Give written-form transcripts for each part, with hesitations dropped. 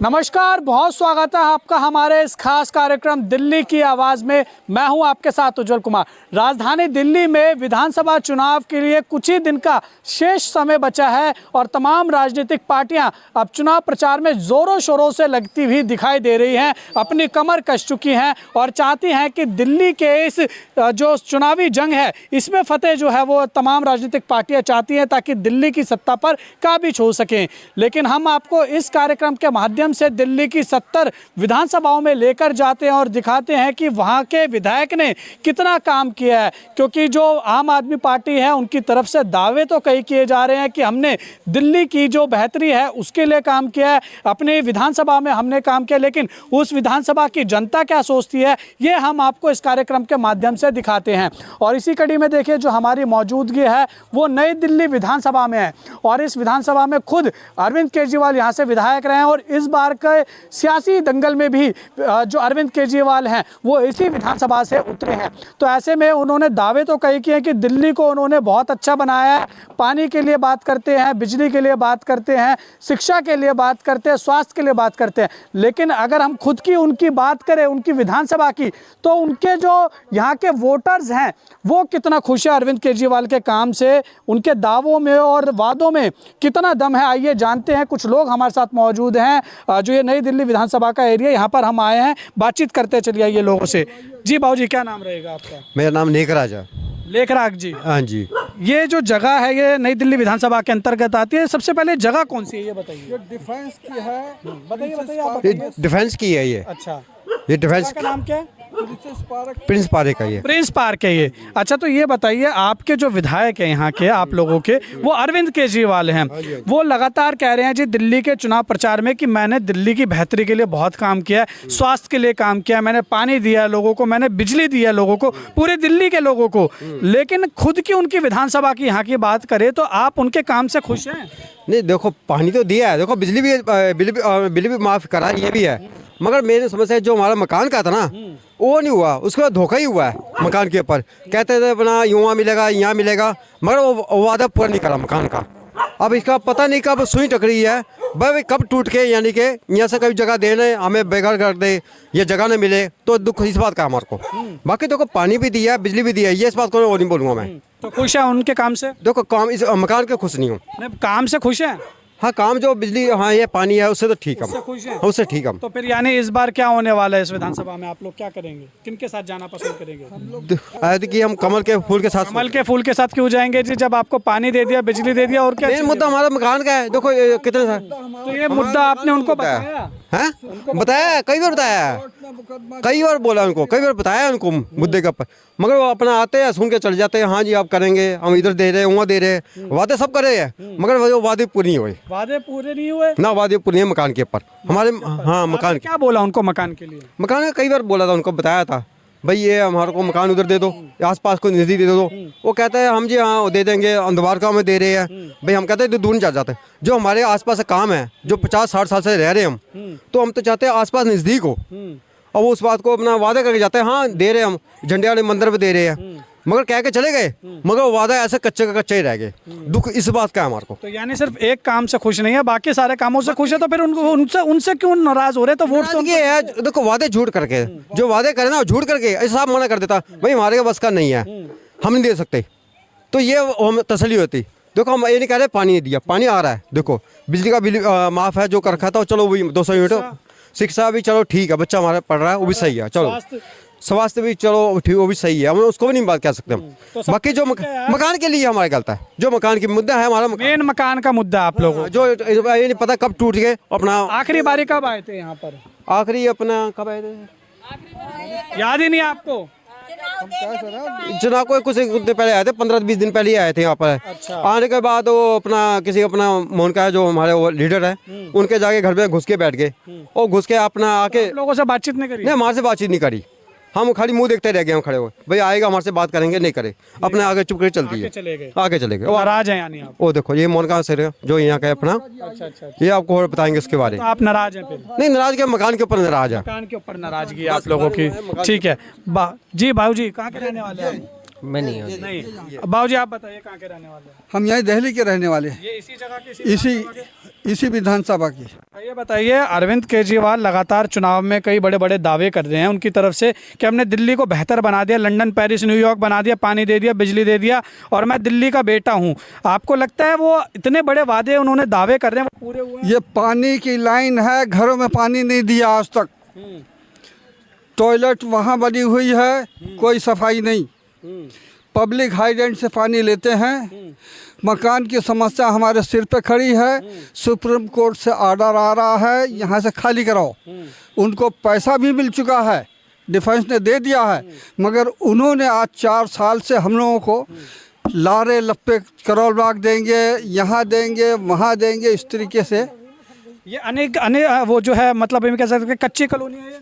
नमस्कार, बहुत स्वागत है आपका हमारे इस खास कार्यक्रम दिल्ली की आवाज़ में। मैं हूं आपके साथ उज्जवल कुमार। राजधानी दिल्ली में विधानसभा चुनाव के लिए कुछ ही दिन का शेष समय बचा है और तमाम राजनीतिक पार्टियां अब चुनाव प्रचार में ज़ोरों शोरों से लगती हुई दिखाई दे रही हैं, अपनी कमर कस चुकी हैं और चाहती हैं कि दिल्ली के इस जो चुनावी जंग है इसमें फतेह जो है वो तमाम राजनीतिक पार्टियाँ चाहती हैं ताकि दिल्ली की सत्ता पर काबिज हो सकें। लेकिन हम आपको इस कार्यक्रम के माध्यम से दिल्ली की 70 विधानसभाओं में लेकर जाते हैं और दिखाते हैं कि वहां के विधायक ने कितना काम किया है, क्योंकि जो आम आदमी पार्टी है उनकी तरफ से दावे तो कई किए जा रहे हैं कि हमने दिल्ली की जो बेहतरी है उसके लिए काम किया है, अपनी विधानसभा में हमने काम किया, लेकिन उस विधानसभा की जनता क्या सोचती है ये हम आपको इस कार्यक्रम के माध्यम से दिखाते हैं। और इसी कड़ी में देखिए जो हमारी मौजूदगी है वो नई दिल्ली विधानसभा में है और इस विधानसभा में खुद अरविंद केजरीवाल यहाँ से विधायक रहे हैं और इस बार के सियासी दंगल में भी जो अरविंद केजरीवाल हैं वो इसी विधानसभा से उतरे हैं। तो ऐसे में उन्होंने दावे तो कई किए कि दिल्ली को उन्होंने बहुत अच्छा बनाया है। पानी के लिए बात करते हैं, बिजली के लिए बात करते हैं, शिक्षा के लिए बात करते हैं, स्वास्थ्य के लिए बात करते हैं। लेकिन अगर हम खुद की उनकी बात करें, उनकी विधानसभा की, तो उनके जो यहाँ के वोटर्स हैं वो कितना खुश है अरविंद केजरीवाल के काम से, उनके दावों में और वादों में कितना दम है, आइए जानते हैं। कुछ लोग हमारे साथ मौजूद हैं जो ये नई दिल्ली विधानसभा का एरिया, यहाँ पर हम आए हैं, बातचीत करते चलिए आइए लोगों से। जी बाबू जी, क्या नाम रहेगा आपका? मेरा नाम नेकराज है। लेखराज जी। हाँ जी। ये जो जगह है ये नई दिल्ली विधानसभा के अंतर्गत आती है। सबसे पहले जगह कौन सी है ये बताइए। ये डिफेंस की है। बताइए आप ये बताइए। डिफेंस की है ये। अच्छा, ये डिफेंस जगह का नाम क्या है? प्रिंस पार्क है ये। प्रिंस पार्क है ये। अच्छा, तो ये बताइए आपके जो विधायक हैं यहाँ के, आप लोगों के, वो अरविंद केजरीवाल हैं। वो लगातार कह रहे हैं जी दिल्ली के चुनाव प्रचार में कि मैंने दिल्ली की बेहतरी के लिए बहुत काम किया है, स्वास्थ्य के लिए काम किया है, मैंने पानी दिया है लोगों को, मैंने बिजली दी है लोगों को, पूरे दिल्ली के लोगों को। लेकिन खुद की उनकी विधानसभा की यहाँ की बात करें तो आप उनके काम से खुश हैं? नहीं, देखो पानी तो दिया है, देखो बिजली भी माफ़ करा, ये भी है, मगर मेरी समस्या जो हमारा मकान का था ना वो नहीं हुआ, उसके बाद धोखा ही हुआ है मकान के ऊपर। कहते थे अपना युवा मिलेगा, यहाँ मिलेगा, मगर वो वादा पूरा नहीं करा मकान का। अब इसका पता नहीं कब सुई टकरी है भाई, कब टूट के, यानी कि यहाँ से कभी जगह देने हमें बेघर कर दे, ये जगह न मिले तो दुख इस बात का हमारे को। बाकी देखो पानी भी दिया है, बिजली भी दिया है, ये इस बात को वो नहीं बोलूँगा मैं। तो खुश है उनके काम से? देखो काम इस मकान के खुश नहीं हूँ। काम से खुश है? हाँ, काम जो बिजली, हाँ ये पानी है, उससे तो ठीक उससे है, खुश हैं? उससे ठीक है। तो फिर यानी इस बार क्या होने वाला है इस विधानसभा में? आप लोग क्या करेंगे, किनके साथ जाना पसंद करेंगे? आए कि हम कमल के फूल के साथ। कमल के फूल के साथ क्यों जाएंगे जी, जब आपको पानी दे दिया, बिजली दे दिया, और क्या? मेन मुद्दा हमारा मकान का है। देखो ये कितने साल तो ये मुद्दा आपने उनको बताया? है, बताया, कई बार बताया, कई बार बोला उनको, कई बार बताया उनको मुद्दे के ऊपर, मगर वो अपना आते हैं, सुन के चले जाते हैं। हाँ जी आप करेंगे, हम इधर दे रहे हैं, वहाँ दे रहे हैं, वादे सब कर रहे हैं, मगर वो वादे पूरे नहीं हुए। वादे पूरे नहीं हुए ना, वादे पूरे नहीं मकान के ऊपर हमारे। हाँ, मकान क्या बोला उनको मकान के लिए? मकान का कई बार बोला था उनको, बताया था भाई ये हमारे को मकान उधर दे दो, आसपास को नजदीक दे दो। वो कहते हैं हम जी हाँ दे देंगे, अंधवार का में दे रहे हैं भाई। हम कहते हैं दूर नहीं जा जाते, जो हमारे आसपास का काम है, जो 50-60 साल से रह रहे हैं हम, तो हम तो चाहते हैं आसपास नज़दीक हो। और वो उस बात को अपना वादा करके जाते हैं, हाँ दे रहे हैं, हम झंडे वाले मंदिर में दे रहे हैं, मगर कह के चले गए, मगर वो वादा ऐसे कच्चे का कच्चे ही रह गए। दुख इस बात का है हमारे को। तो यानी सिर्फ एक काम से खुश नहीं है, बाकी सारे कामों से खुश है, तो फिर उनसे क्यों नाराज हो रहे? तो वोट तो ये है, देखो वादे झूठ करके, जो वादे करे ना झूठ करके ऐसा मना कर देता भाई हमारे बस का नहीं है, हम नहीं दे सकते, तो ये हम तसल्ली होती। देखो हम ये नहीं कह रहे पानी नहीं दिया, पानी आ रहा है, देखो बिजली का बिल माफ़ है, जो कर रखा था चलो वही 200 यूनिट, शिक्षा भी चलो ठीक है, बच्चा हमारा पढ़ रहा है वो भी सही है, चलो स्वास्थ्य भी चलो ठीक, वो भी सही है, हम उसको भी नहीं बात कह सकते हम। तो बाकी जो मकान के लिए हमारे गलत है, जो मकान की मुद्दा है हमारा, मेन मकान का मुद्दा आप लोगों जो ये नहीं पता कब टूट गए अपना। आखिरी बारी कब आए थे यहाँ पर? आखिरी अपना कब आए थे, याद ही नहीं आपको? चुनाव को कुछ दिन पहले आए थे, 15-20 दिन पहले ही आए थे यहाँ पर। अच्छा। आने के बाद वो अपना किसी अपना मोहन का जो हमारे वो लीडर है, उनके जाके घर में घुस के बैठ गए और घुस के अपना आके लोगों से बातचीत नहीं करी? नहीं, हमारे से बातचीत नहीं करी, हम खाली मुंह देखते रह गए, हम खड़े हुए भाई आएगा हमारे से बात करेंगे, नहीं करे, अपने आगे चुप कर चलती है, आगे चले गए। नाराज हैं यानी आप? वो देखो ये मोहन का सर जो यहाँ का अपना, अच्छा, ये आपको और बताएंगे इसके बारे में। आप नाराज हैं फिर? नहीं, नाराज के मकान के ऊपर नाराज है, मकान के ऊपर नाराजगी आप लोगों की, ठीक है। जी बाबू जी, कहाँ के रहने वाले हैं? मैं नहीं हूँ। नहीं, बाबू जी आप बताइए कहाँ के रहने वाले हैं? हम यहाँ दिल्ली के रहने वाले हैं। ये इसी जगह के? इसी इसी विधानसभा की। ये बताइए, अरविंद केजरीवाल लगातार चुनाव में कई बड़े बड़े दावे कर रहे हैं उनकी तरफ से कि हमने दिल्ली को बेहतर बना दिया, लंदन पेरिस न्यूयॉर्क बना दिया, पानी दे दिया, बिजली दे दिया और मैं दिल्ली का बेटा हूं। आपको लगता है वो इतने बड़े वादे उन्होंने दावे कर रहे हैं वो पूरे हुए हैं? ये पानी की लाइन है, घरों में पानी नहीं दिया आज तक। टॉयलेट वहाँ बनी हुई है, कोई सफाई नहीं। पब्लिक हाइडेंट से पानी लेते हैं। मकान की समस्या हमारे सिर पे खड़ी है। सुप्रीम कोर्ट से ऑर्डर आ रहा है यहाँ से खाली कराओ। उनको पैसा भी मिल चुका है, डिफेंस ने दे दिया है, मगर उन्होंने आज 4 साल से हम लोगों को लारे लप्पे करोल बाग देंगे, यहाँ देंगे, वहाँ देंगे, इस तरीके से। ये अनेक वो जो है मतलब कह सकते हैं कच्ची कॉलोनी है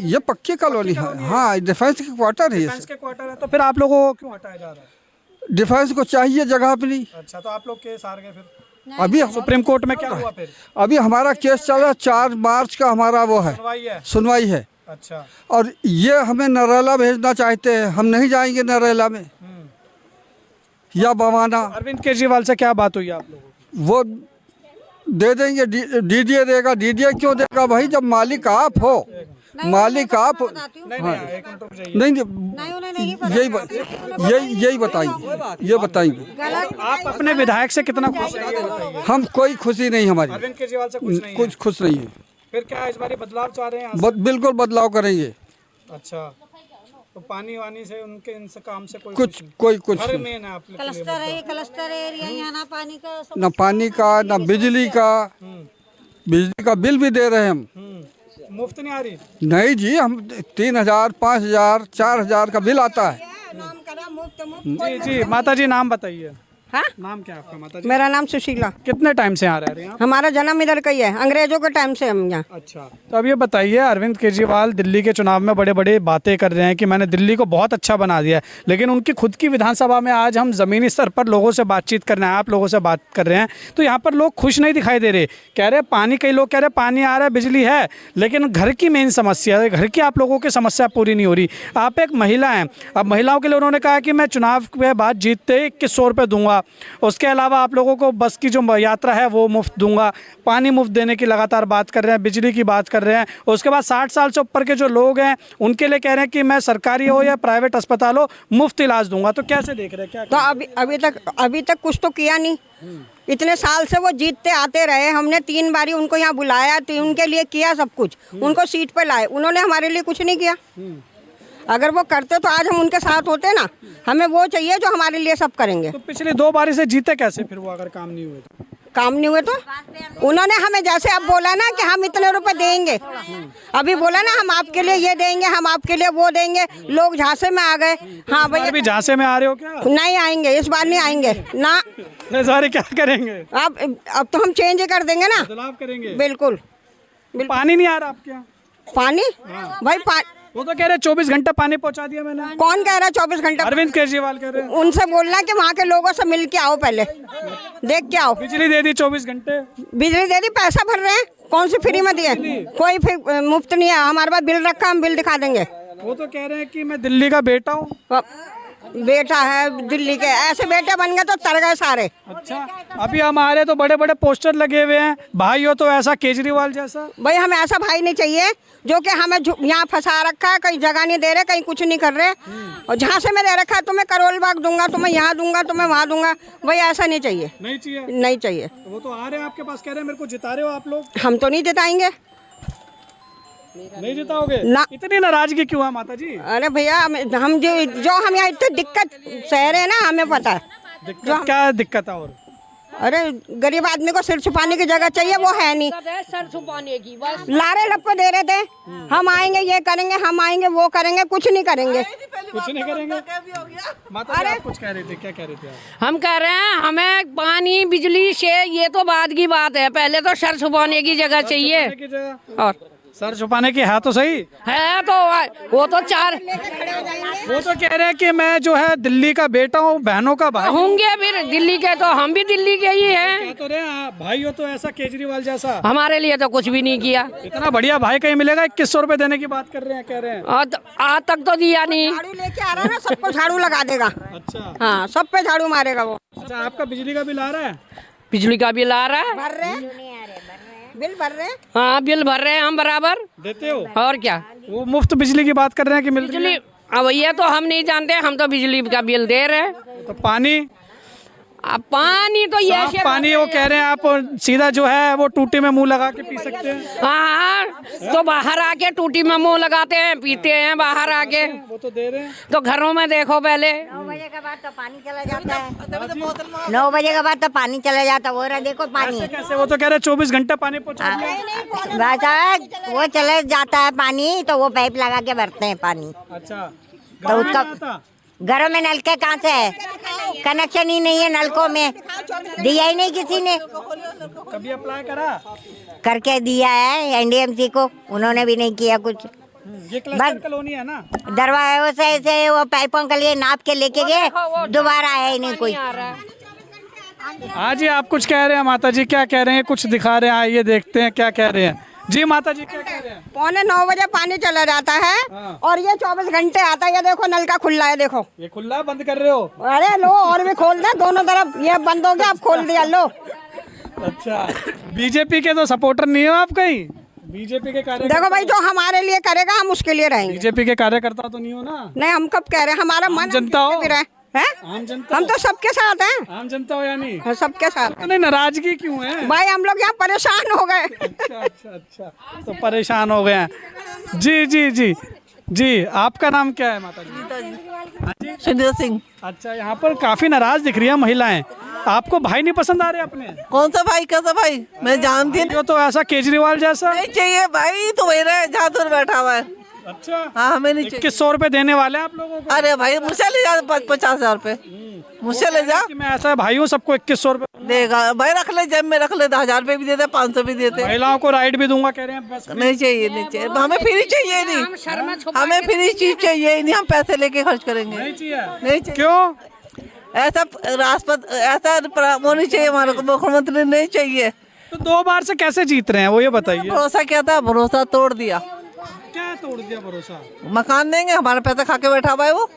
ये पक्की कॉलोनी है। हाँ, डिफेंस के क्वार्टर है। डिफेंस के क्वार्टर है, तो फिर आप लोगों को क्यों हटाया जा रहा है? डिफेंस को चाहिए जगह अपनी। अच्छा, तो आप लोग केस हार गए फिर? अभी सुप्रीम कोर्ट में क्या हुआ फिर? अभी हमारा केस चल रहा है, 4 मार्च का हमारा वो है, सुनवाई है। अच्छा, और ये हमें नरेला भेजना चाहते हैं, हम नहीं जाएंगे नरेला में या बवाना। अरविंद केजरीवाल से क्या बात हुई आप लोगों की? वो दे देंगे, डीडीए देगा। डीडीए क्यों देगा भाई, जब मालिक आप हो, मालिक आप। नहीं, यही बताएंगे, ये बताएंगे। आप अपने विधायक से कितना खुश हैं ये बताइए। हम कोई खुशी नहीं हमारी, अरविंद केजरीवाल से खुश नहीं कुछ है। खुश नहीं है। फिर क्या इस बार बदलाव चाह रहे हैं? बिल्कुल बदलाव करेंगे। अच्छा, तो पानी वानी से उनके इनसे काम से कुछ हर मेन है आप लोग के लिए क्लस्टर है, क्लस्टर एरिया यहाँ ना पानी का ना पानी का ना बिजली का। बिजली का बिल भी दे रहे हैं हम। मुफ्त नहीं आ रही? नहीं जी, हम 3000, 5000, 4000 का बिल आता है। नाम करा मुफ्त मुफ्त। जी जी, माता जी नाम बताइए। हाँ? नाम क्या है आपका माता जी? मेरा नाम सुशीला। कितने टाइम से यहाँ रह रहे हैं आप? हमारा जन्म इधर का ही है, अंग्रेजों के टाइम से हम यहाँ। अच्छा, तो अब ये बताइए, अरविंद केजरीवाल दिल्ली के चुनाव में बड़े बड़े बातें कर रहे हैं कि मैंने दिल्ली को बहुत अच्छा बना दिया है, लेकिन उनकी खुद की विधानसभा में आज हम ज़मीनी स्तर पर लोगों से बातचीत कर रहे हैं, आप लोगों से बात कर रहे हैं, तो यहाँ पर लोग खुश नहीं दिखाई दे रहे। कह रहे पानी, कई लोग कह रहे पानी आ रहा है, बिजली है, लेकिन घर की मेन समस्या है, घर की आप लोगों की समस्या पूरी नहीं हो रही। आप एक महिला हैं, अब महिलाओं के लिए उन्होंने कहा कि मैं चुनाव के बाद जीतते 2100 रुपये दूंगा, उसके अलावा आप लोगों को बस की जो यात्रा है वो मुफ्त दूंगा, पानी मुफ्त देने की लगातार बात कर रहे हैं, बिजली की बात कर रहे हैं। उसके बाद 60 साल से ऊपर के जो लोग हैं उनके लिए कह रहे हैं कि मैं सरकारी हो या प्राइवेट अस्पताल हो मुफ्त इलाज दूंगा। तो कैसे देख रहे हैं, क्या तो अभी तक कुछ तो किया नहीं। इतने साल से वो जीतते आते रहे, हमने 3 बारी उनको यहाँ बुलाया, तो उनके लिए किया सब कुछ, उनको सीट पे लाए, उन्होंने हमारे लिए कुछ नहीं किया। अगर वो करते तो आज हम उनके साथ होते ना। हमें वो चाहिए जो हमारे लिए सब करेंगे। तो पिछली 2 बारी से जीते कैसे फिर वो, अगर काम नहीं हुए तो? काम नहीं हुए तो उन्होंने हमें जैसे अब बोला ना कि हम इतने रुपए देंगे, अभी बोला ना हम आपके लिए ये देंगे, हम आपके लिए वो देंगे, लोग झांसे में आ गए। हाँ भैया, अभी झांसे में आ रहे हो क्या? नहीं आएंगे, इस बार नहीं आएंगे ना। सारे क्या करेंगे? अब तो हम चेंज कर देंगे ना, बदलाव करेंगे। बिल्कुल। पानी नहीं आ रहा आपके यहाँ? पानी भाई वो तो कह रहे 24 घंटा पानी पहुंचा दिया मैंने। कौन कह रहा है 24 घंटा? अरविंद केजरीवाल कह रहे हैं। उनसे बोलना कि वहाँ के लोगों से मिल के आओ, पहले देख के आओ। बिजली दे दी 24 घंटे, बिजली दे दी, पैसा भर रहे हैं, कौन सी फ्री में दिए? कोई फिर मुफ्त नहीं है। हमारे पास बिल रखा, हम बिल दिखा देंगे। वो तो कह रहे हैं कि मैं दिल्ली का बेटा हूँ। बेटा है दिल्ली के, ऐसे बेटे बन गए तो तर गए सारे। अच्छा, अभी हमारे तो बड़े बड़े पोस्टर लगे हुए हैं, भाई हो तो ऐसा केजरीवाल जैसा। भाई हमें ऐसा भाई नहीं चाहिए जो कि हमें यहाँ फंसा रखा है, कहीं जगह नहीं दे रहे, कहीं कुछ नहीं कर रहे, और जहाँ से मैं दे रखा है तुम्हें करोल बाग दूंगा, तुम्हें यहाँ दूंगा, तुम्हें वहाँ दूंगा। भाई ऐसा नहीं चाहिए, नहीं चाहिए, नहीं चाहिए। वो तो आ रहे हैं आपके पास, कह रहे हैं मेरे को जिता रहे हो आप लोग। हम तो नहीं जिताएंगे, नहीं जिताओगे ना। इतनी नाराजगी क्यों है माता जी? अरे भैया हम जो हम यहाँ इतनी दिक्कत सह रहे हैं ना, हमें पता है। दिक्कत क्या दिक्कत है? और अरे गरीब आदमी को सिर छुपाने की जगह चाहिए, वो है नहीं। सर छुपाने की बस लारे लप्पे दे रहे थे, हम आएंगे ये करेंगे, हम आएंगे वो करेंगे, कुछ नहीं करेंगे। कुछ नहीं करेंगे। माता जी आप कुछ कह रहे थे, क्या कह रहे थे आप? हम कह रहे हैं हमें पानी बिजली से ये तो बाद की बात है, पहले तो सर छुपाने की जगह चाहिए। और सर छुपाने की है तो सही है तो वो तो 4 वो तो कह रहे हैं कि मैं जो है दिल्ली का बेटा हूँ, बहनों का भाई होंगे, फिर दिल्ली के तो हम भी दिल्ली के ही हैं। कह तो रहे हैं, भाई हो तो ऐसा केजरीवाल जैसा। हमारे लिए तो कुछ भी नहीं किया। इतना बढ़िया भाई कहीं मिलेगा? 2100 रुपए देने की बात कर रहे हैं, कह रहे हैं। आज तक तो दिया नहीं। झाड़ू लेके आ रहा है ना, सबको झाड़ू लगा देगा। अच्छा, हाँ, सब पे झाड़ू मारेगा वो। अच्छा, आपका बिजली का बिल आ रहा है? बिजली का बिल आ रहा है। भर रहे बिल भर रहे। हाँ बिल भर रहे हैं हम बराबर। देते हो? और क्या, वो मुफ्त बिजली की बात कर रहे हैं कि मिल रही है? बिजली अब ये तो हम नहीं जानते, हम तो बिजली का बिल दे रहे हैं। तो पानी, अब पानी तो साफ ये पानी वो कह रहे हैं आप सीधा जो है वो टूटी में मुंह लगा के पी सकते हैं। हाँ, तो बाहर आके टूटी में मुंह लगाते हैं, पीते हैं बाहर आके। वो तो दे रहे हैं। तो घरों में देखो पहले 9 बजे के बाद तो पानी चला जाता है। 9 बजे के बाद तो पानी चला जाता है। वो रहा देखो पानी। ऐसे कैसे? वो तो कह रहे 24 घंटे पानी पहुंचा दिया। बात है, वो चले जाता है पानी तो वो पाइप लगा के भरते हैं पानी। अच्छा, तो उसका घरों में नलके कहाँ से है? कनेक्शन ही नहीं है नलकों में, दिया ही नहीं किसी ने। कभी अप्लाई करा? करके दिया है एनडीएमसी को, उन्होंने भी नहीं किया कुछ। ये क्लस्टर कॉलोनी है ना? दरवाजे से ऐसे वो पाइपों के लिए नाप के लेके गए, दोबारा आया ही नहीं कोई। हाँ जी, आप कुछ कह रहे हैं माता जी, क्या कह रहे हैं? कुछ दिखा रहे हैं, आइए देखते हैं क्या कह रहे हैं। जी माता जी क्या कह रहे हैं? 8:45 बजे पानी चला जाता है और ये 24 घंटे आता है। ये देखो नल का खुला है, देखो। ये खुला बंद कर रहे हो? अरे लो और भी खोल दे दोनों तरफ, ये बंद हो गया, अब खोल दिया लो। अच्छा, बीजेपी के तो सपोर्टर नहीं हो आप कहीं? बीजेपी के कार्यकर्ता? देखो भाई, जो हमारे लिए करेगा हम उसके लिए रहेंगे। बीजेपी के कार्यकर्ता तो नहीं हो ना? नहीं, हम कब कह रहे हैं, हमारा मन जनता हो? भी रहे हैं। आम जनता? हम तो सबके साथ हैं। आम जनता हो या नहीं? हाँ, सबके साथ। तो नहीं, नाराजगी क्यों है? भाई हम लोग यहाँ परेशान हो गए। अच्छा अच्छा अच्छा, तो परेशान हो गए हैं। जी जी जी जी, आपका नाम क्या है माता जी? सुनीता सिंह। अच्छा, यहाँ पर काफी नाराज दिख रही है महिलाएं। आपको भाई नहीं पसंद आ रहे अपने? कौन सा भाई, कैसा भाई? मैं जानती नहीं। जो तो ऐसा केजरीवाल जैसा। नहीं चाहिए भाई, तो वही रहे जहाँ दूर बैठा हुआ है। अच्छा, हाँ, हमें नहीं चाहिए। 2100 रुपए देने वाले हैं आप लोगों को? अरे भाई मुझसे ले जा 50,000 रुपए, मुझसे ले जा। कि मैं ऐसा भाई हूँ, सबको 2100 रुपए देगा भाई, रख ले जेब में, रख ले। 1000 रुपए भी देते, 500 भी देते। महिलाओं को राइट भी दूंगा कह रहे हैं बस। नहीं चाहिए, नहीं चाहिए, हमें फ्री चाहिए नहीं, हमें फ्री चीज चाहिए ही नहीं। हम पैसे लेके खर्च करेंगे, नहीं चाहिए? नहीं चाहिए। क्यों? ऐसा राष्ट्रपति, ऐसा वो नहीं चाहिए हमारे को, मुख्यमंत्री नहीं चाहिए। तो 2 बार से कैसे जीत रहे हैं वो ये बताइए। भरोसा क्या था, भरोसा तोड़ दिया। क्या तोड़ दिया भरोसा? मकान देंगे, हमारा पैसा खा के बैठा हुआ है वो।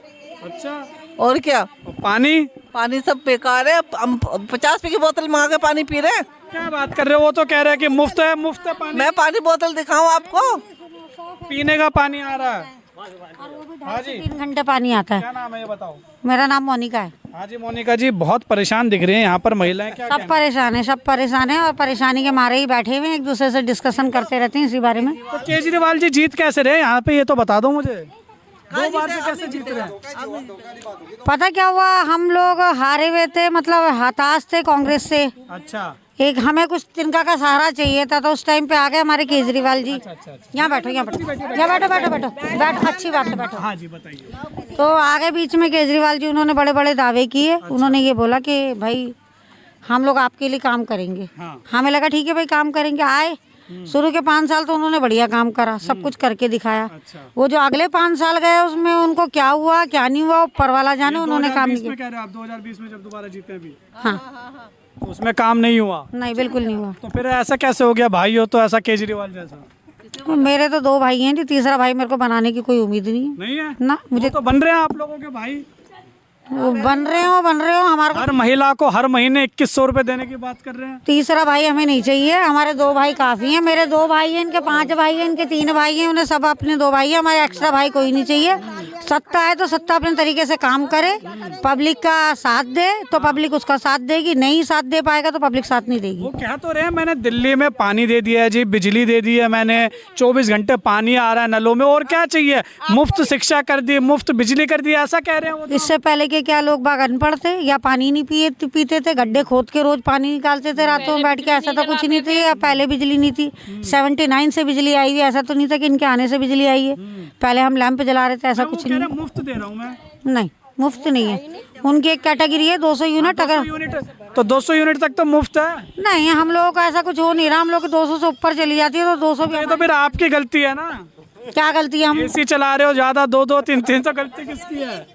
अच्छा, और क्या, और पानी? पानी सब बेकार है। हम 50 रुपए की बोतल मंगा के पानी पी रहे हैं। क्या बात कर रहे हो? वो तो कह रहे हैं कि मुफ्त है, मुफ्त है पानी। मैं पानी बोतल दिखाऊं आपको? पीने का पानी आ रहा है। हाँ जी, 3 घंटे पानी आता है। क्या नाम है ये बताओ? मेरा नाम मोनिका है। हाँ जी मोनिका जी, बहुत परेशान दिख रही हैं यहाँ पर महिलाएं, क्या सब परेशान है, सब परेशान है और परेशानी के मारे ही बैठे हुए हैं, एक दूसरे से डिस्कशन करते रहते हैं इसी बारे में। तो केजरीवाल जी जीत कैसे रहे यहाँ पे, ये तो बता दो मुझे। 2 बार से कैसे जीत रहे हैं? पता क्या हुआ, हम लोग हारे हुए थे, मतलब हताश थे कांग्रेस से। अच्छा, एक हमें कुछ तिनका का सहारा चाहिए था, तो उस टाइम पे आ गए हमारे केजरीवाल जी। यहाँ बैठो, यहाँ बैठो, यहाँ बैठो, बैठो बैठो बैठो, अच्छी बात है, बैठो। हाँ जी बताइए। तो आगे बीच में केजरीवाल जी, उन्होंने बड़े बड़े दावे किए। उन्होंने ये बोला कि भाई हम लोग आपके लिए काम करेंगे। हमें लगा ठीक है भाई काम करेंगे। आए शुरू के 5 साल तो उन्होंने बढ़िया काम करा, सब कुछ करके दिखाया। वो जो अगले 5 साल गए उसमें उनको क्या हुआ क्या नहीं हुआ ऊपर वाला जाने, उन्होंने काम नहीं किया। कह रहे हैं आप 2020 में जब दोबारा जीते अभी, हाँ, तो उसमें काम नहीं हुआ? नहीं बिल्कुल नहीं हुआ। तो फिर ऐसा कैसे हो गया, भाई हो तो ऐसा केजरीवाल जैसा? मेरे तो 2 भाई हैं जी, तीसरा भाई मेरे को बनाने की कोई उम्मीद नहीं है। नहीं है ना, मुझे तो बन रहे हैं आप लोगों के भाई। वो बन रहे हो हमारे हर महिला को हर महीने 2100 रुपए देने की बात कर रहे हैं। तीसरा भाई हमें नहीं चाहिए, हमारे 2 भाई काफी हैं। मेरे 2 भाई हैं, इनके 5 भाई हैं, इनके 3 भाई हैं, उन्हें सब अपने 2 भाई हैं, हमारे एक्स्ट्रा भाई कोई नहीं चाहिए। सत्ता है तो सत्ता अपने तरीके से काम करे, पब्लिक का साथ दे तो पब्लिक उसका साथ देगी, नहीं साथ दे पाएगा तो पब्लिक साथ नहीं देगी। वो कह तो रहे हैं मैंने दिल्ली में पानी दे दिया है जी, बिजली दे दी है मैंने, 24 घंटे पानी आ रहा है नलों में, और क्या चाहिए? मुफ्त शिक्षा कर दी, मुफ्त बिजली कर दी, ऐसा कह रहे हैं वो तो। इससे पहले के क्या लोग बाग अनपढ़ थे या पानी नहीं पीते थे, गड्ढे खोद के रोज पानी निकालते थे रातों में बैठ के, ऐसा तो कुछ नहीं था। पहले बिजली नहीं थी, 79 से बिजली आई हुई, ऐसा तो नहीं था कि इनके आने से बिजली आई है। पहले हम लैंप जला रहे थे, ऐसा कुछ नहीं। मुफ्त दे रहा हूँ मैं? नहीं मुफ्त नहीं है, उनकी एक कैटेगरी है 200 यूनिट। अगर तो 200 यूनिट तक तो मुफ्त है। नहीं, हम लोगों का ऐसा कुछ हो नहीं रहा, हम लोग 200 से ऊपर चली जाती है तो 200 भी। ये तो फिर आपकी गलती है ना। क्या गलती है? हम एसी चला रहे हो ज्यादा, 2-2, 3-3 तो गलती किसकी है?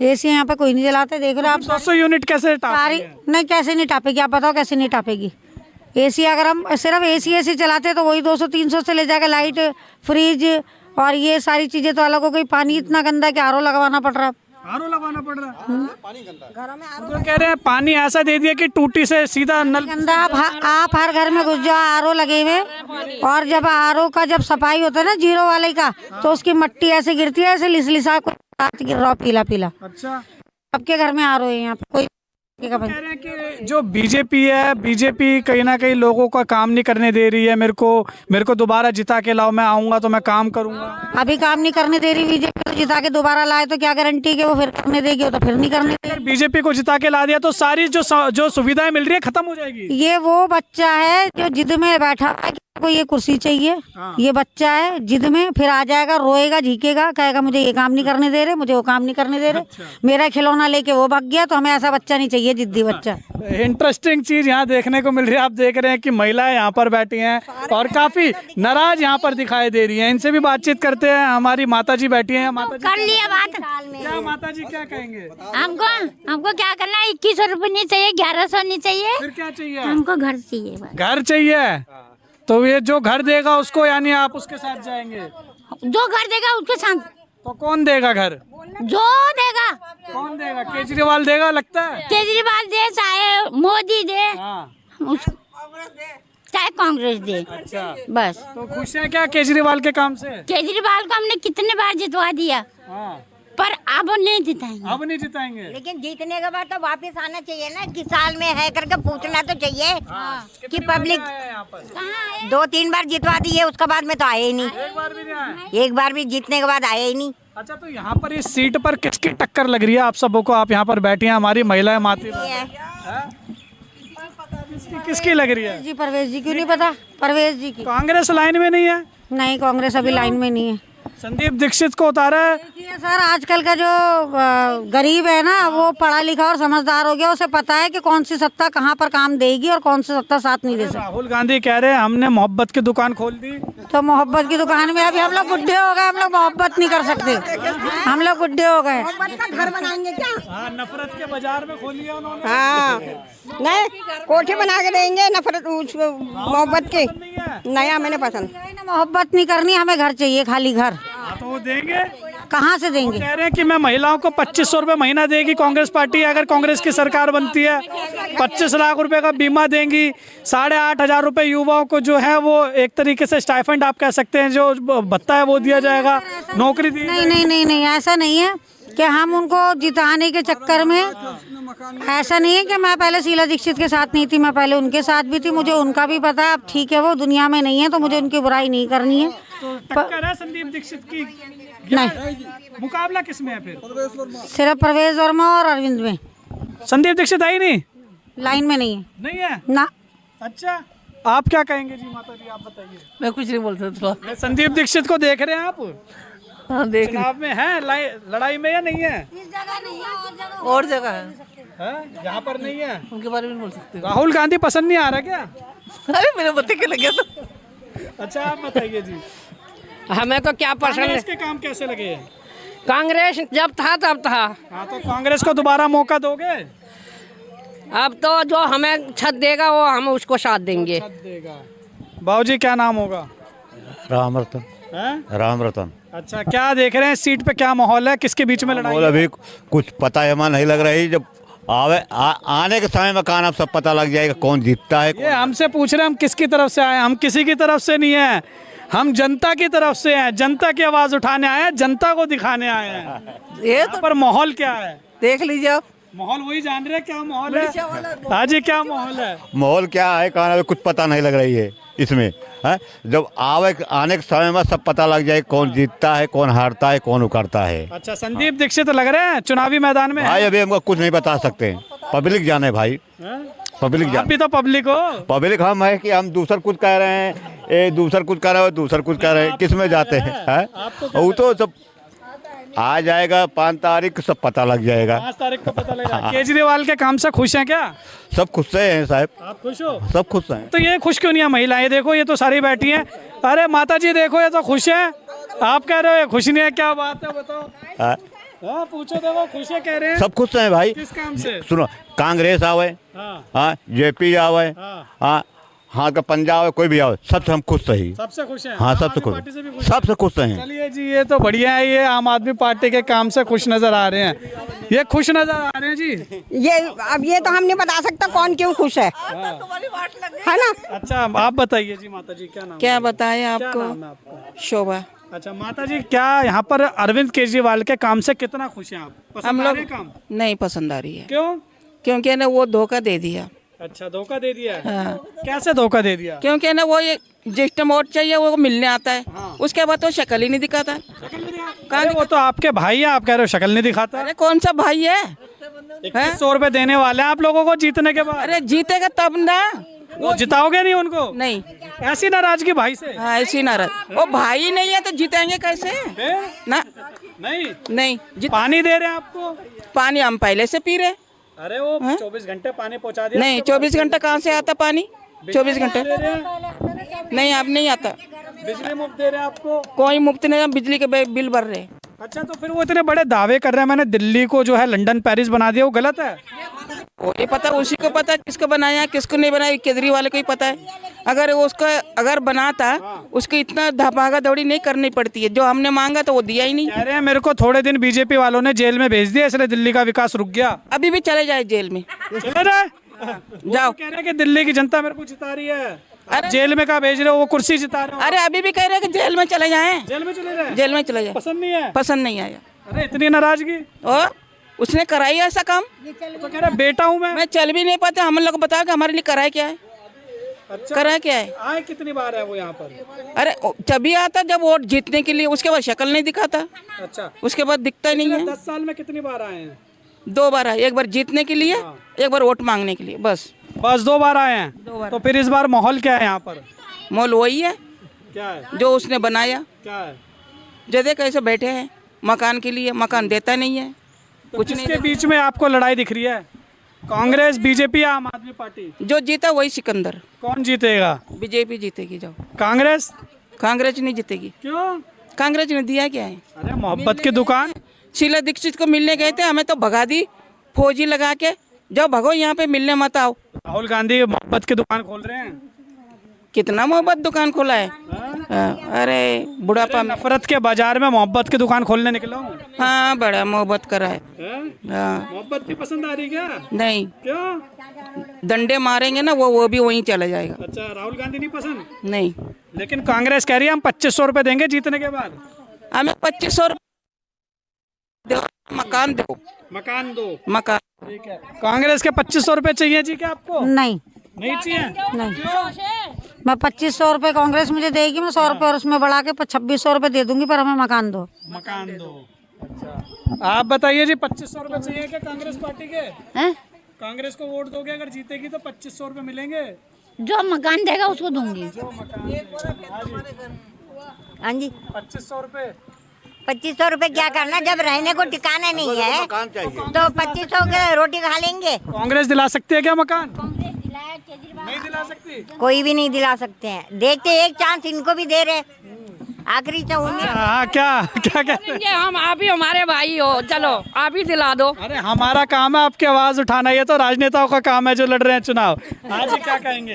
एसी यहाँ पे कोई नहीं जलाते, देख रहे हो आप। 200 यूनिट कैसे सारी नहीं, कैसे नहीं टापेगी आप बताओ, कैसे नहीं टापेगी? एसी अगर हम सिर्फ एसी चलाते तो वही 200-300 से ले जाएगा। लाइट, फ्रिज और ये सारी चीज़ें तो अलग हो गई। पानी इतना गंदा कि आरओ लगवाना पड़ रहा है। आरओ लगवाना पड़ रहा है। तो कह रहे हैं पानी ऐसा दे दिया कि टूटी से सीधा नल। गंदा आप हर घर में घुस जाओ, आरओ लगे हुए, और जब आरओ का जब सफाई होता है ना जीरो वाले का, तो उसकी मट्टी ऐसे गिरती है, ऐसे लिसलिसा गिर रहा पीला पीला। अच्छा, सबके घर में आरओ है यहाँ पे, कोई कह रहे हैं कि जो बीजेपी है, बीजेपी कहीं ना कहीं लोगों का काम नहीं करने दे रही है। मेरे को दोबारा जिता के लाओ, मैं आऊंगा तो मैं काम करूंगा। अभी काम नहीं करने दे रही बीजेपी, तो जिता के दोबारा लाए तो क्या गारंटी कि वो फिर करने देगी, वो तो फिर नहीं करने अगर बीजेपी को जिता के ला दिया तो सारी जो सुविधाएं मिल रही है खत्म हो जाएगी। ये वो बच्चा है जो जिद में बैठा है कि को ये कुर्सी चाहिए, ये बच्चा है जिद में, फिर आ जाएगा, रोएगा, झीकेगा, कहेगा मुझे ये काम नहीं करने दे रहे, मुझे वो काम नहीं करने दे रहे, मेरा खिलौना लेके वो भाग गया। तो हमें ऐसा बच्चा नहीं चाहिए, जिद्दी बच्चा। इंटरेस्टिंग चीज यहाँ देखने को मिल रही है। आप देख रहे हैं कि महिलाएं यहाँ पर बैठी हैं और काफी नाराज यहाँ पर दिखाई दे रही हैं। इनसे भी बातचीत करते हैं। हमारी माता जी बैठी हैं। माता जी कर लिया बात। क्या माता जी क्या कहेंगे? हमको क्या करना है, 2100 रुपये नहीं चाहिए, 1100 नहीं चाहिए, फिर क्या चाहिए? हमको घर चाहिए बस। घर चाहिए। तो ये जो घर देगा उसको, यानी आप उसके साथ जाएंगे? जो घर देगा उसके साथ। तो कौन देगा घर? जो देगा। कौन देगा? केजरीवाल देगा लगता है? केजरीवाल दे, चाहे मोदी दे, चाहे कांग्रेस दे। अच्छा, बस। तो खुश है क्या केजरीवाल के काम से? केजरीवाल को हमने कितने बार जितवा दिया, पर अब नहीं जिताएंगे। अब नहीं जिताएंगे। लेकिन जीतने के बाद तो वापस आना चाहिए ना, कि साल में है करके पूछना तो चाहिए कि पब्लिक। 2-3 बार जितवा दिए, उसके बाद में तो आए ही नहीं। एक बार भी नहीं आए। एक बार भी जीतने के बाद आए ही नहीं। अच्छा, तो यहाँ पर इस सीट पर किसकी टक्कर लग रही है आप सबों को? आप यहाँ पर बैठी हैं, हमारी महिलाएं माती किसकी लग रही है? जी परवेज जी, क्यों नहीं पता? परवेज जी की। कांग्रेस लाइन में नहीं है? नहीं, कांग्रेस अभी लाइन में नहीं है। संदीप दीक्षित को उतारा है। देखिए सर, आजकल का जो गरीब है ना, वो पढ़ा लिखा और समझदार हो गया, उसे पता है कि कौन सी सत्ता कहाँ पर काम देगी और कौन सी सत्ता साथ नहीं दे सकती। राहुल गांधी कह रहे हैं हमने मोहब्बत की दुकान खोल दी। तो मोहब्बत की दुकान में अभी हम लोग बुढ़े हो गए, हम लोग मोहब्बत नहीं कर सकते, हम लोग बुढ़े हो गए। घर बनाएंगे क्या? हाँ, नफरत के बाजार में खोली है उन्होंने। हाँ, नहीं कोठी बना के देंगे नफरत मोहब्बत की। नया मैंने पसंद। मोहब्बत नहीं करनी, हमें घर चाहिए, खाली घर। तो वो देंगे? कहाँ से देंगे? कह रहे हैं कि मैं महिलाओं को 2500 रुपए महीना देगी कांग्रेस पार्टी, अगर कांग्रेस की सरकार बनती है। 25 लाख रुपए का बीमा देंगी। 8,500 रुपए युवाओं को जो है वो एक तरीके से स्टाइफंड आप कह सकते हैं, जो भत्ता है वो दिया जाएगा, नौकरी दी। नहीं नहीं नहीं नहीं, ऐसा नहीं है कि हम उनको जिताने के चक्कर में, ऐसा नहीं है कि मैं पहले शीला दीक्षित के साथ नहीं थी, मैं पहले उनके साथ भी थी, मुझे उनका भी पता है। अब ठीक है, वो दुनिया में नहीं है, तो मुझे उनकी बुराई नहीं करनी है। टक्कर है संदीप दीक्षित की? नहीं, मुकाबला किसमें है फिर? सिर्फ परवेज वर्मा और अरविंद में। संदीप दीक्षित आई नहीं? लाइन में नहीं है। नहीं है ना। अच्छा, आप क्या कहेंगे जी? माता जी आप बताइए। मैं कुछ नहीं बोल सकता। संदीप दीक्षित को देख रहे हैं आप? हाँ, देख चुनाव में है, लड़ाई में या नहीं है? और जगह है, यहाँ पर नहीं है। उनके बारे में नहीं बोल सकते। राहुल गांधी पसंद नहीं आ रहा क्या? अरे मेरे बत्ती के लगे तो। अच्छा, आप बताइए जी। हमें तो क्या पसंद है। कांग्रेस के काम कैसे लगे हैं? कांग्रेस जब था तब था। हाँ, तो कांग्रेस को दोबारा मौका दोगे? अब तो जो हमें छत देगा वो हम उसको साथ देंगे। बाबूजी क्या नाम होगा? राम रतन। हैं? राम रतन। अच्छा, क्या देख रहे हैं सीट पे, क्या माहौल है, किसके बीच में लड़ाई बोल है? अभी कुछ पता है, नहीं लग रही। जब आने के समय में कान अब सब पता लग जाएगा कौन जीतता है। ये हमसे पूछ रहे हैं हम किसकी तरफ से आए? हम किसी की तरफ से नहीं है, हम जनता की तरफ से हैं। जनता की आवाज उठाने आए हैं, जनता को दिखाने आए हैं। ये तो पर माहौल क्या है देख लीजिए आप। माहौल वही जान रहे हैं क्या माहौल है। हाजी क्या माहौल है? माहौल क्या है, कान अभी कुछ पता नहीं लग रही है इसमें है। जब आने के समय में सब पता लग जाए कौन जीतता है, कौन हारता है, कौन उकरता है। अच्छा, संदीप दीक्षित लग रहे हैं चुनावी मैदान में? भाई अभी हमको कुछ नहीं बता सकते, पब्लिक जाने भाई, पब्लिक आप जाने। भी तो पब्लिक हो। पब्लिक हम है कि हम दूसर कुछ कह रहे हैं, ये दूसर कुछ कह रहे हो, दूसर कुछ कह रहे हैं, किस में जाते हैं? वो तो सब आ जाएगा 5 तारीख, सब पता लग जाएगा। 5 तारीख को पता लगेगा। केजरीवाल के काम से खुश हैं क्या? सब खुश से हैं साहब, आप खुश हो? सब खुश हैं। तो ये खुश क्यों नहीं है महिलाएं? देखो ये तो सारी बैठी हैं। अरे माता जी देखो, ये तो खुश है। आप कह रहे हो ये खुश नहीं है, क्या बात है बताओ? हाँ, हाँ, पूछो देखो, खुश है कह रहे हैं। सब खुश हैं भाई। किस काम से? सुनो, कांग्रेस आवे, हाँ, हाँ, जेपी आवे, हाँ। हाँ, हाँ का पंजाब कोई भी आओ सबसे हम खुश रही। सबसे खुश हैं? हाँ आम सबसे आदमी खुश, पार्टी से भी खुश हैं? सबसे खुश हैं। चलिए जी, ये तो बढ़िया है, ये आम आदमी पार्टी के काम से खुश नजर आ रहे हैं, ये खुश नजर आ रहे हैं जी। ये अब ये तो हम नहीं बता सकता कौन क्यों खुश है ना। अच्छा आप बताइए जी, माता जी क्या नाम? क्या बताएं क्या आपको? नाम है आपका? शोभा। अच्छा माता जी, क्या यहाँ पर अरविंद केजरीवाल के काम से कितना खुश हैं आप? पसंद हम आ लोग रहे हैं काम? नहीं पसंद आ रही है, क्यों? क्योंकि ना वो धोखा दे दिया। अच्छा धोखा दे दिया है? हाँ। कैसे धोखा दे दिया? क्योंकि ना वो ये जिस टाइम वोट चाहिए वो मिलने आता है, उसके बाद तो शक्ल ही नहीं दिखाता। अरे वो तो आपके भाई है, आप कह रहे हो शक्ल नहीं दिखाता। अरे कौन सा भाई है? 2100 रुपए देने वाले हैं आप लोगों को जीतने के बाद। अरे जीतेगा तब ना। वो जिताओगे नहीं उनको? नहीं। ऐसी नाराजगी भाई से? हाँ ऐसी नाराज, वो भाई नहीं है तो जीतेंगे कैसे? ना नहीं नहीं पानी दे रहे हैं आपको? पानी हम पहले से पी रहे। अरे वो 24 घंटे पानी पहुंचा दिया? नहीं 24 घंटा कहाँ से आता पानी? 24 घंटे दे रहे हैं? नहीं, अब नहीं आता। बिजली मुफ्त दे रहे हैं आपको? कोई मुफ्त नहीं, हम बिजली के बिल भर रहे। अच्छा तो फिर वो इतने बड़े दावे कर रहे हैं, मैंने दिल्ली को जो है लंदन पेरिस बना दिया, वो गलत है? वो ये पता, उसी को पता किसको बनाया किसको नहीं बनाया, केजरीवाल को ही पता है। अगर उसका अगर बनाता उसको इतना भागा दौड़ी नहीं करनी पड़ती है, जो हमने मांगा तो वो दिया ही नहीं। कह रहे हैं मेरे को थोड़े दिन बीजेपी वालों ने जेल में भेज दिया, इसलिए दिल्ली का विकास रुक गया। अभी भी चले जाए जेल में, चले जाए? जाओ। कह रहे हैं कि दिल्ली की जनता मेरे को जिता रही है, आप जेल में कहा भेज रहे हो, वो कुर्सी जिता रहे हो। अरे अभी भी कह रहे हैं कि जेल में चले जाएं। जेल में चले जाए? जेल में चले जाए। पसंद नहीं है? पसंद नहीं आया। अरे इतनी नाराजगी? और उसने कराई ऐसा काम? तो कह रहा बेटा हूँ मैं। मैं चल भी नहीं पाता, हम लोग को बताओ कि हमारे लिए कराया क्या है? अच्छा कराया क्या है? आए कितनी बार है वो यहाँ पर? अरे तभी आता जब वोट जीतने के लिए, उसके बाद शक्ल नहीं दिखाता, अच्छा उसके बाद दिखता ही नहीं है। 10 साल में कितनी बार आए हैं? 2 बार आए, एक बार जीतने के लिए, एक बार वोट मांगने के लिए, बस। बस 2 बार आए हैं? तो फिर इस बार माहौल क्या है यहाँ पर? मोल वही है क्या है? जो उसने बनाया। क्या है? जैसे कैसे बैठे हैं मकान के लिए, मकान देता नहीं है तो कुछ किसके नहीं। बीच में आपको लड़ाई दिख रही है? कांग्रेस, बीजेपी या आम आदमी पार्टी? जो जीता वही सिकंदर। कौन जीतेगा? बीजेपी जीतेगी। जाओ। कांग्रेस? कांग्रेस नहीं जीतेगी। क्यों? कांग्रेस ने दिया क्या है? अरे मोहब्बत की दुकान। शीला दीक्षित को मिलने गए थे, हमें तो भगा दी फौजी लगा के। जाओ भगो, यहाँ पे मिलने मत आओ। राहुल गांधी मोहब्बत की दुकान खोल रहे हैं? कितना मोहब्बत दुकान खोला है। अरे बुढ़ापा में। नफरत के बाजार में मोहब्बत की दुकान खोलने निकला हूँ। हाँ बड़ा मोहब्बत करा है। हाँ। मोहब्बत नहीं पसंद आ रही क्या? नहीं, क्यों? डंडे मारेंगे ना वो भी वहीं चला जाएगा। अच्छा राहुल गांधी नहीं पसंद? नहीं, लेकिन कांग्रेस कह रही है हम 2500 रुपए देंगे जीतने के बाद। हमें 2500 दो, मकान दो। मकान दो। मकान। ठीक है, कांग्रेस के 2500 रुपए चाहिए जी क्या आपको? नहीं नहीं चाहिए? नहीं, मैं 2500 रुपये कांग्रेस मुझे देगी, मैं 100 रुपये और उसमें बढ़ा के 2600 रुपये दे दूंगी, पर हमें मकान दो। मकान दो। अच्छा आप बताइए जी, 2500 रुपए चाहिए क्या कांग्रेस पार्टी के? हैं? कांग्रेस को वोट दोगे अगर जीतेगी तो 2500 रुपए मिलेंगे? जो मकान देगा उसको दूंगी। जो मकान हाँ जी 2500 रुपए। 2500 रुपए क्या करना, जब रहने को ठिकाना नहीं है तो 2500 के रोटी खा लेंगे। कांग्रेस दिला सकती है क्या मकान? नहीं दिला सकती? कोई भी नहीं दिला सकते हैं, देखते एक चांस इनको भी दे रहे, आखिरी तो उन्हीं। हाँ क्या क्या कहते हैं? ये हम आप ही हमारे भाई हो, चलो आप ही दिला दो। अरे हमारा काम है आपकी आवाज उठाना, ये तो राजनेताओं का काम है जो लड़ रहे हैं चुनाव। आज क्या कहेंगे?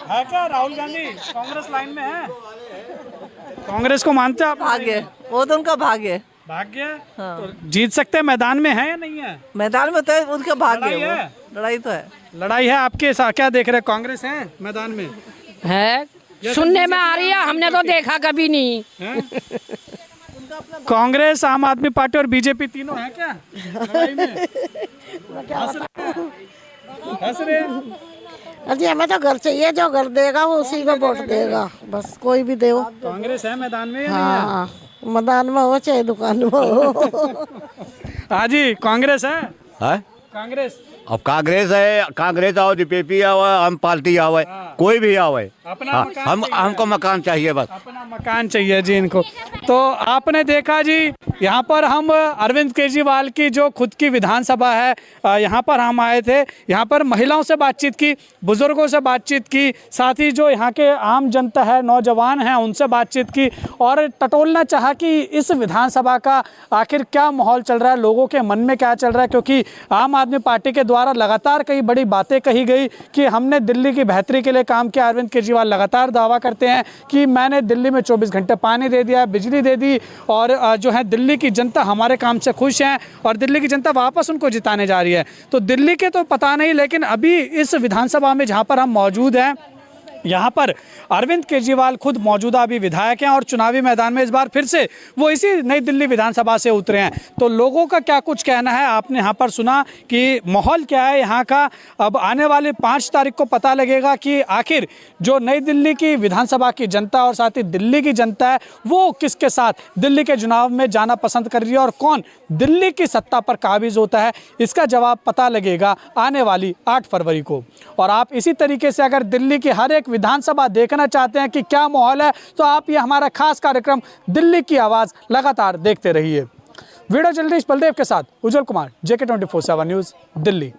है क्या राहुल गांधी कांग्रेस लाइन में है? कांग्रेस को मानते हैं आप? भाग्य, वो तो उनका भाग्य। भाग्य? तो जीत सकते हैं, मैदान में है या नहीं है? मैदान में तो उनका भाग्य लड़ाई है? लड़ाई तो है। लड़ाई है आपके साथ, क्या देख रहे हैं? कांग्रेस है मैदान में? है सुनने में आ रही है, हमने तो देखा कभी नहीं। कांग्रेस, आम आदमी पार्टी और बीजेपी तीनों है क्या लड़ाई में? हंस रहे हैं? अजी हमें तो घर चाहिए, जो घर देगा वो उसी को वोट देगा, बस कोई भी दे। कांग्रेस है मैदान में या हाँ, मैदान में हो चाहे दुकान में हो। हाँ जी कांग्रेस है? है कांग्रेस अब कांग्रेस है, कांग्रेस आओ, बीजेपी आओ, हम पार्टी आओ, कोई भी आओ, अपना हाँ, मकान हम चाहिए। हमको मकान चाहिए बस। अपना मकान चाहिए जी इनको। तो आपने देखा जी, यहाँ पर हम अरविंद केजरीवाल की जो खुद की विधानसभा है, यहाँ पर हम आए थे। यहाँ पर महिलाओं से बातचीत की, बुजुर्गों से बातचीत की, साथ ही जो यहाँ के आम जनता है, नौजवान हैं, उनसे बातचीत की और टटोलना चाहा कि इस विधानसभा का आखिर क्या माहौल चल रहा है, लोगों के मन में क्या चल रहा है, क्योंकि आम आदमी पार्टी के द्वारा द्वारा लगातार कई बड़ी बातें कही गई कि हमने दिल्ली की बेहतरी के लिए काम किया। अरविंद केजरीवाल लगातार दावा करते हैं कि मैंने दिल्ली में 24 घंटे पानी दे दिया, बिजली दे दी, और जो है दिल्ली की जनता हमारे काम से खुश है और दिल्ली की जनता वापस उनको जिताने जा रही है। तो दिल्ली के तो पता नहीं, लेकिन अभी इस विधानसभा में जहाँ पर हम मौजूद हैं, यहाँ पर अरविंद केजरीवाल खुद मौजूदा अभी विधायक हैं और चुनावी मैदान में इस बार फिर से वो इसी नई दिल्ली विधानसभा से उतरे हैं। तो लोगों का क्या कुछ कहना है आपने यहाँ पर सुना कि माहौल क्या है यहाँ का। अब आने वाली 5 तारीख को पता लगेगा कि आखिर जो नई दिल्ली की विधानसभा की जनता और साथ ही दिल्ली की जनता है वो किसके साथ दिल्ली के चुनाव में जाना पसंद कर रही है और कौन दिल्ली की सत्ता पर काबिज होता है। इसका जवाब पता लगेगा आने वाली 8 फरवरी को। और आप इसी तरीके से अगर दिल्ली की हर एक विधानसभा देखना चाहते हैं कि क्या माहौल है, तो आप ये हमारा खास कार्यक्रम दिल्ली की आवाज़ लगातार देखते रहिए। वीडियो जर्नलिस्ट बलदेव के साथ उज्जवल कुमार, JK 24/7 न्यूज़, दिल्ली।